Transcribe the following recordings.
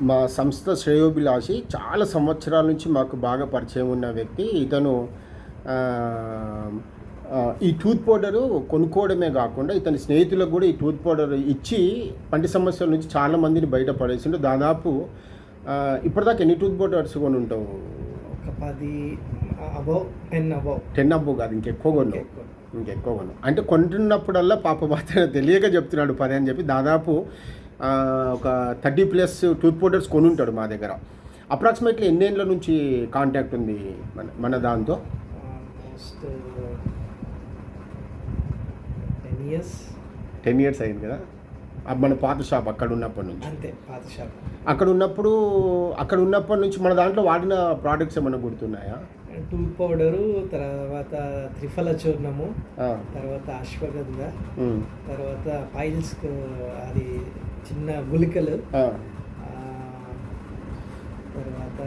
మా సంస్థ శ్రేయోభిలాషి చాలా సంవత్సరాల నుంచి మాకు బాగా పరిచయం ఉన్న వ్యక్తి. ఇతను ఈ టూత్ పౌడరు కొనుక్కోవడమే కాకుండా ఇతని స్నేహితులకు కూడా ఈ టూత్ పౌడర్ ఇచ్చి పంటి సమస్యల నుంచి చాలా మందిని బయటపడేసిండు. దాదాపు ఇప్పటిదాకా ఎన్ని టూత్ పౌడర్స్ కొని ఉంటావు? ఒక 10 అబౌవ్ 10 అబౌవ్ కాదు, ఇంకెక్కువ కొన్నావు. అంటే కొంటున్నప్పుడల్లా పాప మాత్రం తెలియక చెప్తున్నాడు 10 అని చెప్పి. దాదాపు ఒక 30+ టూత్ పౌడర్స్ కొని ఉంటాడు మా దగ్గర. అప్రాక్సిమేట్లీ ఎన్నేళ్ళ నుంచి కాంటాక్ట్ ఉంది మన దాంతో? ఆల్మోస్ట్ 10 ఇయర్స్ అయింది కదా. మన పాత షాప్ అక్కడ ఉన్నప్పటి నుంచి. అంతే, పాత షాప్ అక్కడ ఉన్నప్పటి నుంచి మన దాంట్లో వాడిన ప్రోడక్ట్స్ ఏమైనా గుర్తున్నాయా? టూత్ పౌడరు, తర్వాత త్రిఫల చూర్ణము, తర్వాత అశ్వగంధ, తర్వాత పైల్స్ అది చిన్న గుళికలు, తర్వాత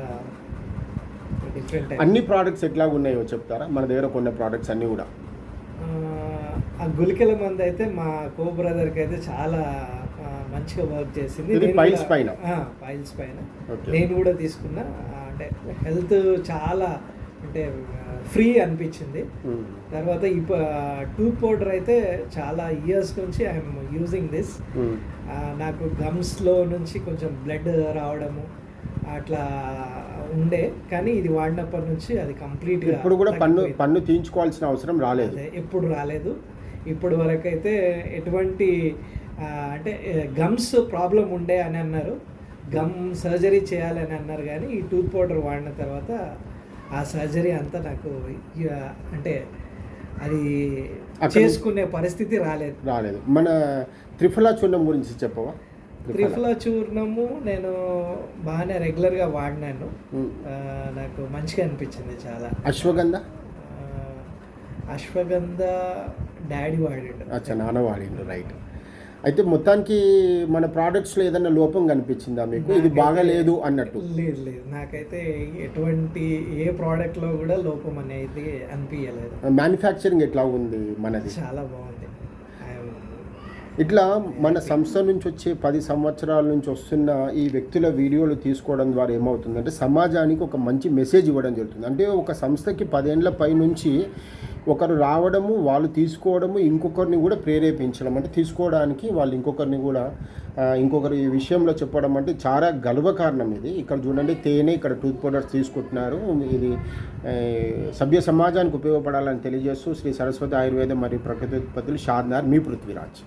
డిఫరెంట్ అన్ని ప్రోడక్ట్స్ ఎట్లా ఉన్నాయో చెప్తారా? మన దగ్గర కొన్ని ప్రోడక్ట్స్ అన్నీ కూడా. ఆ గుళికల మంది అయితే మా కో బ్రదర్కి అయితే చాలా మంచిగా వర్క్ చేసింది. పైల్స్ పైన నేను కూడా తీసుకున్నా. అంటే హెల్త్ చాలా అంటే ఫ్రీ అనిపించింది. తర్వాత ఈ టూత్ పౌడర్ అయితే చాలా ఇయర్స్ నుంచి ఐఎమ్ యూజింగ్ దిస్. నాకు గమ్స్లో నుంచి కొంచెం బ్లడ్ రావడము అట్లా ఉండే, కానీ ఇది వాడినప్పటి నుంచి అది కంప్లీట్గా ఇప్పుడు కూడా పన్ను తీయించుకోవాల్సిన అవసరం రాలేదు, ఎప్పుడు రాలేదు. ఇప్పుడు వరకు అయితే ఎటువంటి అంటే గమ్స్ ప్రాబ్లం ఉండే అని అన్నారు, గమ్ సర్జరీ చేయాలని అన్నారు, కానీ ఈ టూత్ పౌడర్ వాడిన తర్వాత ఆ సర్జరీ అంతా నాకు అంటే అది చేసుకునే పరిస్థితి రాలేదు. మన త్రిఫలా చూర్ణం గురించి చెప్పవా? త్రిఫల చూర్ణము నేను బాగానే రెగ్యులర్గా వాడినాను, నాకు మంచిగా అనిపించింది చాలా. అశ్వగంధ డాడీ వాడిండు. అచ్చా, నాన్న వాడిండు, రైట్. అయితే మొత్తానికి మన ప్రోడక్ట్స్లో ఏదైనా లోపం కనిపించిందా మీకు? ఇది బాగాలేదు అన్నట్టు? లేదు, నాకైతే ఎటువంటి ఏ ప్రోడక్ట్లో కూడా లోపం అనేది అనిపించలేదు. మ్యానుఫ్యాక్చరింగ్ ఎట్లా ఉంది మనది? చాలా బాగుంది. ఇట్లా మన సంస్థ నుంచి వచ్చే 10 సంవత్సరాల నుంచి వస్తున్న ఈ వ్యక్తుల వీడియోలు తీసుకోవడం ద్వారా ఏమవుతుందంటే సమాజానికి ఒక మంచి మెసేజ్ ఇవ్వడం జరుగుతుంది. అంటే ఒక సంస్థకి 10 ఏళ్ల పై నుంచి ఒకరు రావడము, వాళ్ళు తీసుకోవడము, ఇంకొకరిని కూడా ప్రేరేపించడం, అంటే తీసుకోవడానికి వాళ్ళు ఇంకొకరి ఈ విషయంలో చెప్పడం అంటే చాలా గర్వకారణం ఇది. ఇక్కడ చూడండి, తేనె, ఇక్కడ టూత్ పౌడర్స్ తీసుకుంటున్నారు. ఇది సభ్య సమాజానికి ఉపయోగపడాలని తెలియజేస్తూ శ్రీ సరస్వతి ఆయుర్వేద మరియు ప్రకృతి ఉత్పత్తులు, షాద్నగర్, మీ పృథ్వీరాజ్.